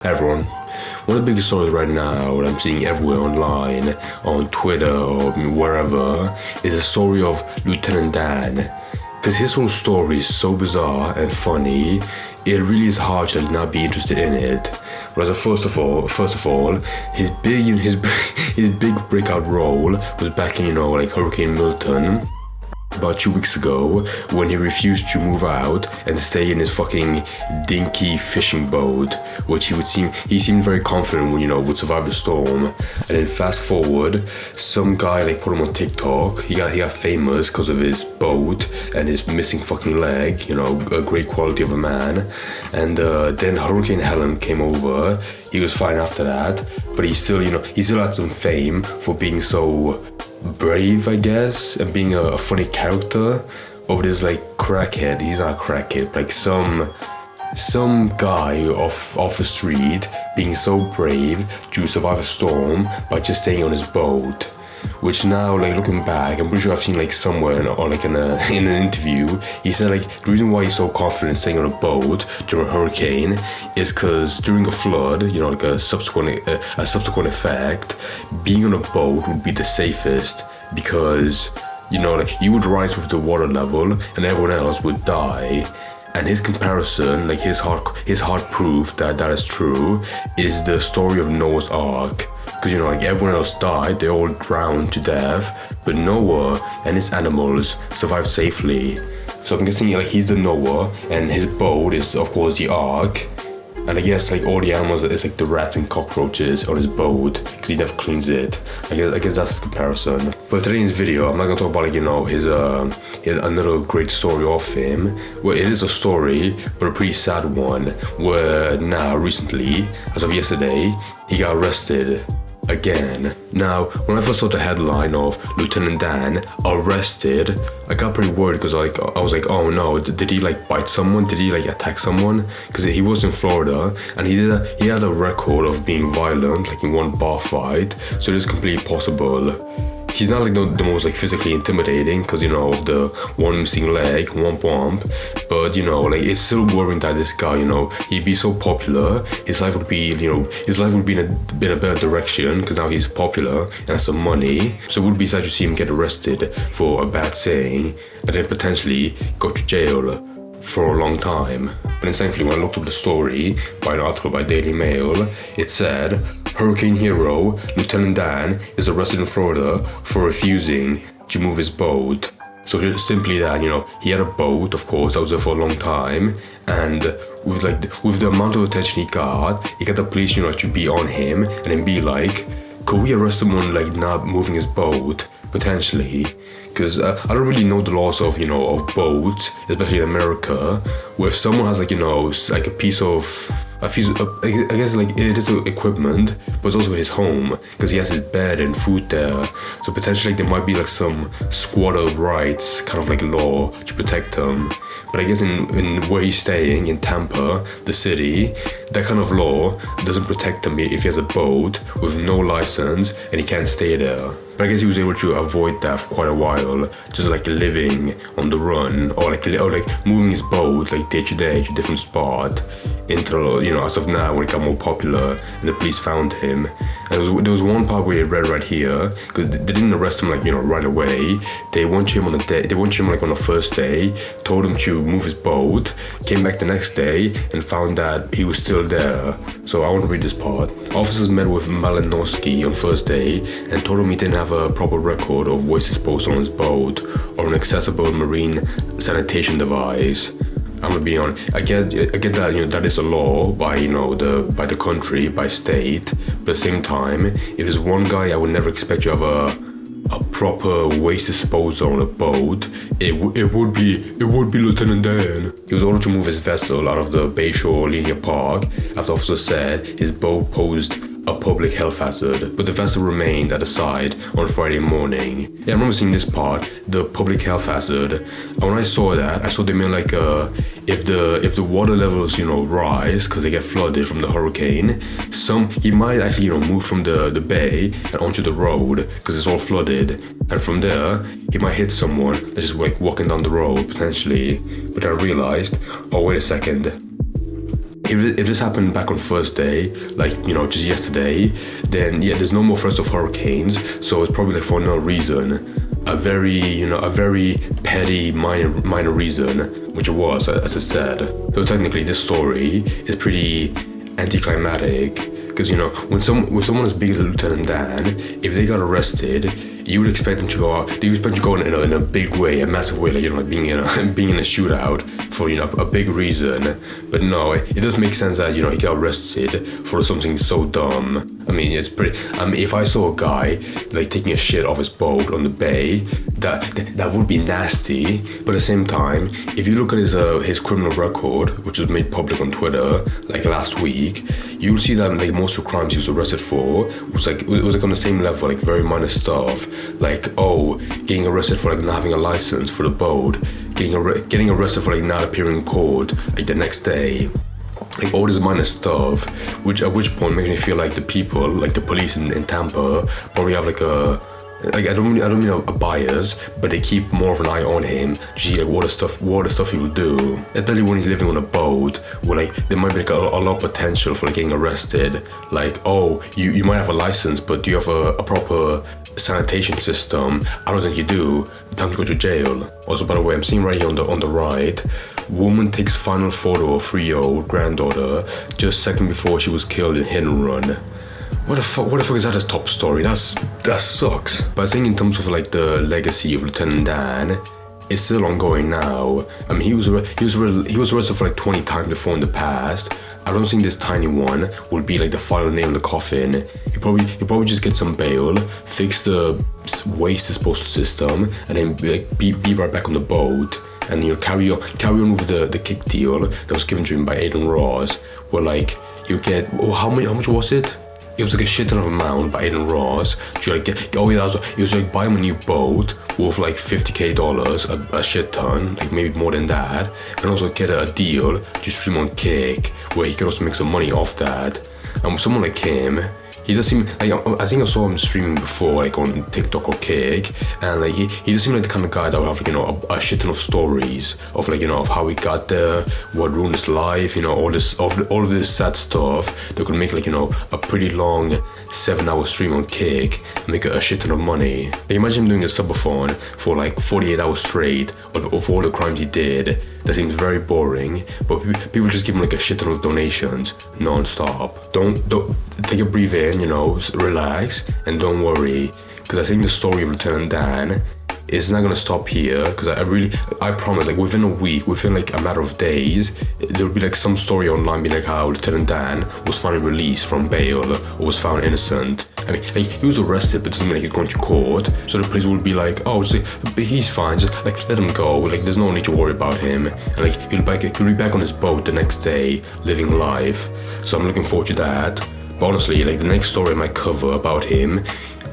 Everyone, one of the biggest stories right now that I'm seeing everywhere online, on Twitter or wherever, is the story of Lieutenant Dan. Because his whole story is so bizarre and funny, it really is hard to not be interested in it. Whereas first of all, his big breakout role was back in Hurricane Milton. About 2 weeks ago, when he refused to move out and stay in his fucking dinky fishing boat, which he seemed very confident would survive the storm. And then fast forward, some guy put him on TikTok. He got famous because of his boat and his missing fucking leg. A great quality of a man. And then Hurricane Helen came over. He was fine after that, but he still had some fame for being so brave, I guess, and being a funny character of this crackhead. He's not a crackhead, but some guy off the street being so brave to survive a storm by just staying on his boat. Which now, looking back, I'm pretty sure I've seen somewhere in an interview, he said the reason why he's so confident staying on a boat during a hurricane is because during a flood, a subsequent effect, being on a boat would be the safest because you would rise with the water level and everyone else would die. And his comparison, his hard proof that is true, is the story of Noah's Ark. Because everyone else died, they all drowned to death, but Noah and his animals survived safely. So I'm guessing he's the Noah, and his boat is of course the Ark. And I guess all the animals is the rats and cockroaches on his boat because he never cleans it. I guess that's his comparison. But today in this video, I'm not gonna talk about his another great story of him. Well, it is a story, but a pretty sad one. Where now recently, as of yesterday, he got arrested again. Now, when I first saw the headline of Lieutenant Dan arrested, I got pretty worried because I was like, oh no, did he bite someone? Did he attack someone? Because he was in Florida and he had a record of being violent, in one bar fight, so it is completely possible. He's not the most physically intimidating because of the one missing leg, womp, but it's still worrying that this guy, he'd be so popular, his life would be in a better direction because now he's popular and has some money. So it would be sad to see him get arrested for a bad saying and then potentially go to jail for a long time. But then thankfully, when I looked up the story by an article by Daily Mail, it said hurricane hero Lieutenant Dan is arrested in Florida for refusing to move his boat. So just simply that, he had a boat, of course, that was there for a long time, and with the amount of attention he got the police, to be on him and then be could we arrest someone not moving his boat? Potentially, because I don't really know the laws of boats, especially in America, where if someone has a piece of I guess it is equipment, but it's also his home because he has his bed and food there. So potentially there might be some squatter rights kind of law to protect him. But I guess in where he's staying in Tampa, the city, that kind of law doesn't protect him if he has a boat with no license and he can't stay there. But I guess he was able to avoid that for quite a while, just living on the run or moving his boat day to day to a different spot until as of now when it got more popular and the police found him. And there was one part where I read right here because they didn't arrest him right away. They went to him on the first day, told him to move his boat, came back the next day and found that he was still there. So I want to read this part. Officers met with Malinowski on first day and told him he didn't have a proper record of waste disposal on his boat or an accessible marine sanitation device. I'm gonna be honest. I get that that is a law by by the country, by state. But at the same time, if there's one guy I would never expect to have a proper waste disposal on a boat, it would be Lieutenant Dan. He was ordered to move his vessel out of the Bayshore Linear Park after officers said his boat posed a public health hazard, but the vessel remained at the site on Friday morning. Yeah, I remember seeing this part, the public health hazard. And when I saw that, I saw they meant if the water levels rise because they get flooded from the hurricane, he might actually move from the bay and onto the road because it's all flooded, and from there he might hit someone that's just walking down the road potentially. But I realized, oh wait a second. if this happened back on Thursday, like, you know, just yesterday, then yeah, there's no more threats of hurricanes, so it's probably like for no reason. A very petty minor reason, which it was, as I said. So technically this story is pretty anticlimactic, because, you know, when someone as big as Lieutenant Dan, if they got arrested, you would expect them to go out. You expect to go in a big way, a massive way, like, you know, like being in a shootout for, you know, a big reason. But no, it does make sense that, you know, he got arrested for something so dumb. I mean, it's pretty. If I saw a guy like taking a shit off his boat on the bay, that would be nasty. But at the same time, if you look at his criminal record, which was made public on Twitter like last week, you'll see that like most of the crimes he was arrested for was like on the same level, like very minor stuff, like getting arrested for like not having a license for the boat, getting arrested for like not appearing in court like the next day. Like all this minor stuff, at which point makes me feel like the people, like the police in Tampa, probably have like I don't mean a bias, but they keep more of an eye on him to see like what the stuff he will do. Especially when he's living on a boat, where like there might be like a lot of potential for like getting arrested. Like, you might have a license, but do you have a proper sanitation system? I don't think you do. Time to go to jail. Also, by the way, I'm seeing right here on the right, woman takes final photo of 3-year-old granddaughter just second before she was killed in hit and run. What the fuck is that as top story? That sucks. But I think in terms of like the legacy of Lieutenant Dan, it's still ongoing now. I mean, he was arrested for like 20 times before in the past. I don't think this tiny one will be like the final nail in the coffin. He'll probably just get some bail, fix the waste disposal system, and then like, be right back on the boat. And he'll carry on with the kick deal that was given to him by Aiden Ross, where like you get how much was it? It was like a shit ton of amount by Aiden Ross to like get. Oh yeah, it was like buy him a new boat worth like $50,000, a shit ton, like maybe more than that, and also get a deal to stream on Kick where he could also make some money off that. And with someone like him, he does seem like, I think I saw him streaming before, like on TikTok or Kick, and like he does seem like the kind of guy that would have like, you know, a shit ton of stories of like, you know, of how he got there, what ruined his life, you know, all of this sad stuff that could make like, you know, a pretty long 7-hour stream on Kick and make a shit ton of money. Like, imagine him doing a subathon for like 48 hours straight of all the crimes he did. That seems very boring, but people just give him like a shit ton of donations non-stop. Don't take a breathe in, you know, relax, and don't worry, because I think the story of Lieutenant Dan is not gonna stop here, because I promise, like within a week, within like a matter of days, there'll be like some story online being like how Lieutenant Dan was finally released from bail or was found innocent. I mean, like, he was arrested, but it doesn't mean like he's going to court. So the police will be like, he's fine, just like let him go. Like there's no need to worry about him, and like he'll be back on his boat the next day, living life. So I'm looking forward to that. But honestly, like the next story I might cover about him,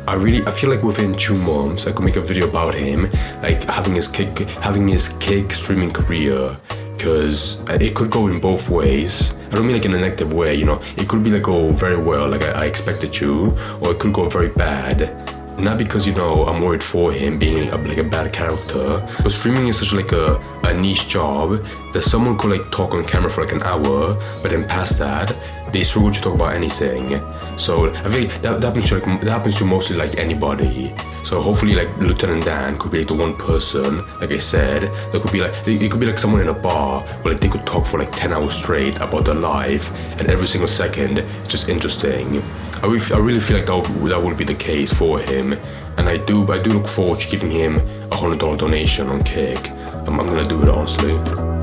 I feel like within 2 months I could make a video about him, like having his Kick streaming career, because it could go in both ways. I don't mean like in a negative way, you know. It could be like go very well, like I expected to, or it could go very bad. Not because, you know, I'm worried for him being like a bad character, but streaming is such like a niche job that someone could like talk on camera for like an hour, but then past that, they struggle to talk about anything. So I think that happens to mostly like anybody. So hopefully like Lieutenant Dan could be like the one person, like I said, that could be like, it could be like someone in a bar where like they could talk for like 10 hours straight about their life, and every single second is just interesting. I really feel like that would be the case for him, and I do look forward to giving him $100 donation on Kick. I'm gonna do it, honestly.